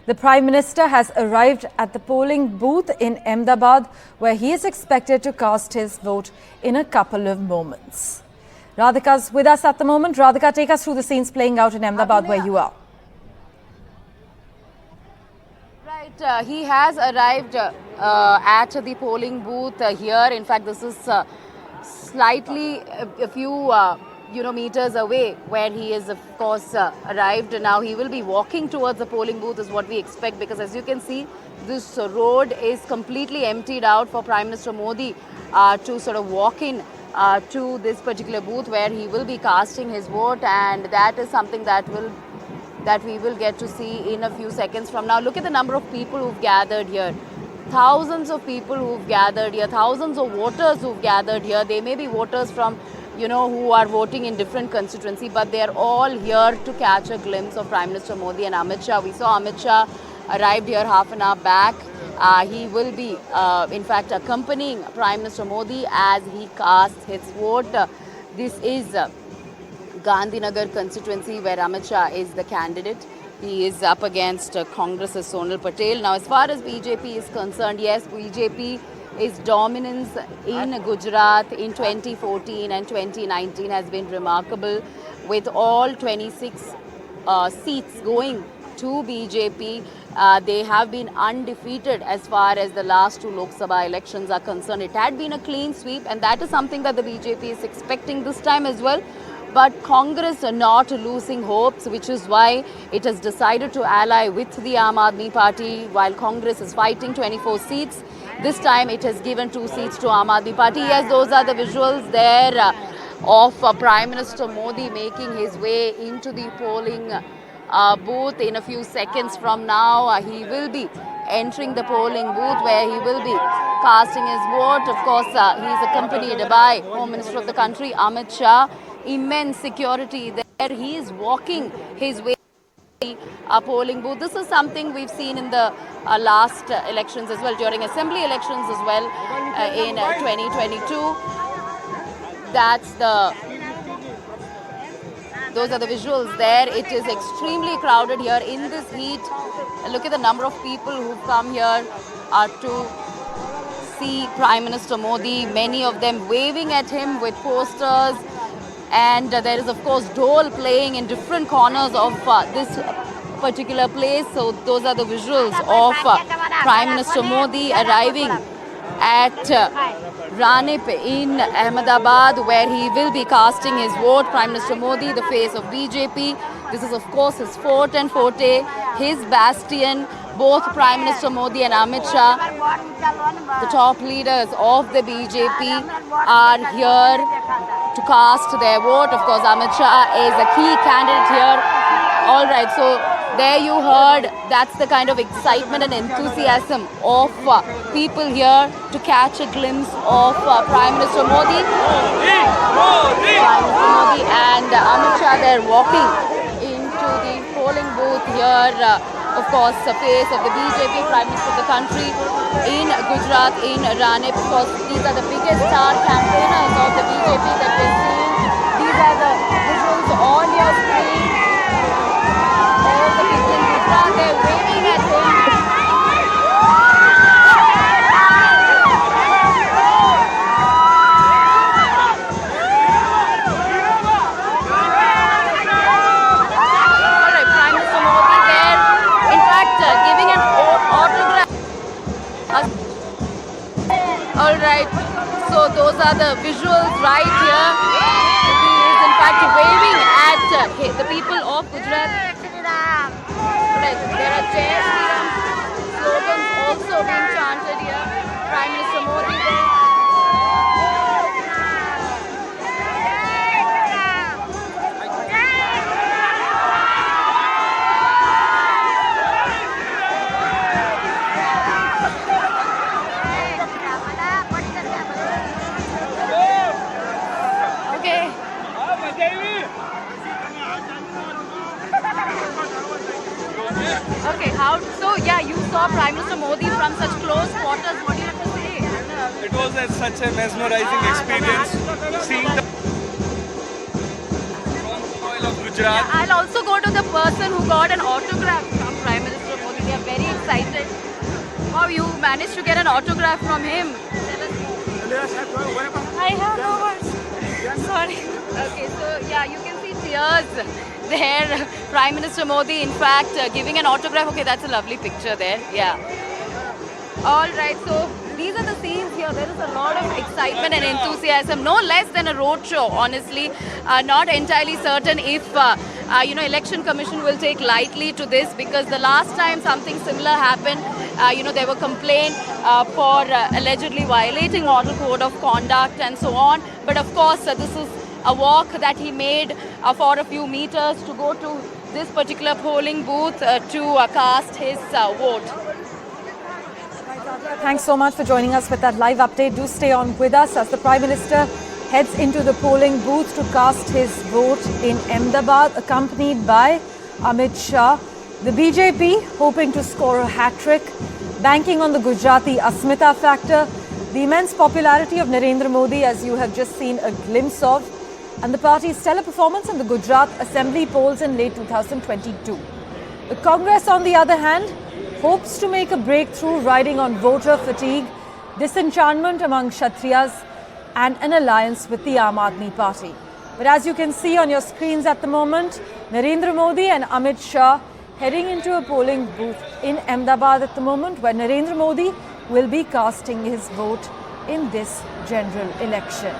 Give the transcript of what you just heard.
The Prime Minister has arrived at the polling booth in Ahmedabad, where he is expected to cast his vote in a couple of moments. Radhika's with us at the moment. Radhika, take us through the scenes playing out in Ahmedabad, where you are. Right, he has arrived at the polling booth here. In fact, this is slightly a few meters away where he is, of course, arrived. Now he will be walking towards the polling booth is what we expect, because as you can see, this road is completely emptied out for Prime Minister Modi to sort of walk in to this particular booth where he will be casting his vote, and that is something that we will get to see in a few seconds from now. Look at the number of people who've gathered here. Thousands of people who've gathered here, thousands of voters who've gathered here. They may be voters from, who are voting in different constituency, but they are all here to catch a glimpse of Prime Minister Modi and Amit Shah. We saw Amit Shah arrived here half an hour back. He will be, in fact, accompanying Prime Minister Modi as he casts his vote. This is Gandhinagar constituency where Amit Shah is the candidate. He is up against Congress's Sonal Patel. Now, as far as BJP is concerned, yes, BJP its dominance in Gujarat in 2014 and 2019 has been remarkable, with all 26 seats going to BJP. They have been undefeated as far as the last two Lok Sabha elections are concerned. It had been a clean sweep, and that is something that the BJP is expecting this time as well. But Congress are not losing hopes, which is why it has decided to ally with the Aam Aadmi Party. While Congress is fighting 24 seats, this time it has given 2 seats to Aam Aadmi Party. Yes, those are the visuals there of Prime Minister Modi making his way into the polling booth. In a few seconds from now, he will be entering the polling booth where he will be casting his vote. Of course, he is accompanied by Home Minister of the country, Amit Shah. Immense security there. He is walking his way to the polling booth. This is something we've seen in the last elections as well, during assembly elections as well in 2022. Those are the visuals there. It is extremely crowded here in this heat. Look at the number of people who've come here to see Prime Minister Modi. Many of them waving at him with posters. And there is, of course, Dole playing in different corners of this particular place. So those are the visuals of Prime Minister Modi arriving at Ranip in Ahmedabad, where he will be casting his vote. Prime Minister Modi, the face of BJP. This is, of course, his fort and forte, his bastion. Both Prime Minister Modi and Amit Shah, the top leaders of the BJP, are here to cast their vote. Of course, Amit Shah is a key candidate here. All right, so there you heard, that's the kind of excitement and enthusiasm of people here to catch a glimpse of Prime Minister Modi. Prime Minister Modi and Amit Shah, they're walking into the polling booth here. Of course, the face of the BJP, Prime Minister of the country in Gujarat, in Ranip. Of course, these are the biggest star campaigners of the BJP that we're seeing. These are the visuals on your screen. All the people in Gujarat, they're waving at him. All right, so those are the visuals right here. He is in fact waving at the people of Gujarat. Right, there are Jai Shri Ram slogans also being chanted here. Prime Minister Modi there. Okay, you saw Prime Minister Modi from such close quarters. What do you have to say? It was such a mesmerizing experience seeing the soil of Gujarat. I'll also go to the person who got an autograph from Prime Minister Modi. They are managed to get an autograph from him. I have no words. Sorry. Okay, so yeah, you can see tears there. Prime Minister Modi, in fact, giving an autograph. Okay, that's a lovely picture there. Yeah. All right, so these are the scenes here. There is a lot of excitement and enthusiasm, no less than a roadshow, honestly. Not entirely certain if, Election Commission will take lightly to this, because the last time something similar happened, there were complaints for allegedly violating model code of conduct and so on. But of course, this is a walk that he made for a few meters to go to this particular polling booth to cast his vote. Thanks so much for joining us with that live update. Do stay on with us as the Prime Minister heads into the polling booth to cast his vote in Ahmedabad, accompanied by Amit Shah. The BJP hoping to score a hat-trick, banking on the Gujarati Asmita factor, the immense popularity of Narendra Modi, as you have just seen a glimpse of, and the party's stellar performance in the Gujarat Assembly polls in late 2022. The Congress, on the other hand, hopes to make a breakthrough riding on voter fatigue, disenchantment among Kshatriyas, and an alliance with the Aam Aadmi Party. But as you can see on your screens at the moment, Narendra Modi and Amit Shah heading into a polling booth in Ahmedabad at the moment, where Narendra Modi will be casting his vote in this general election.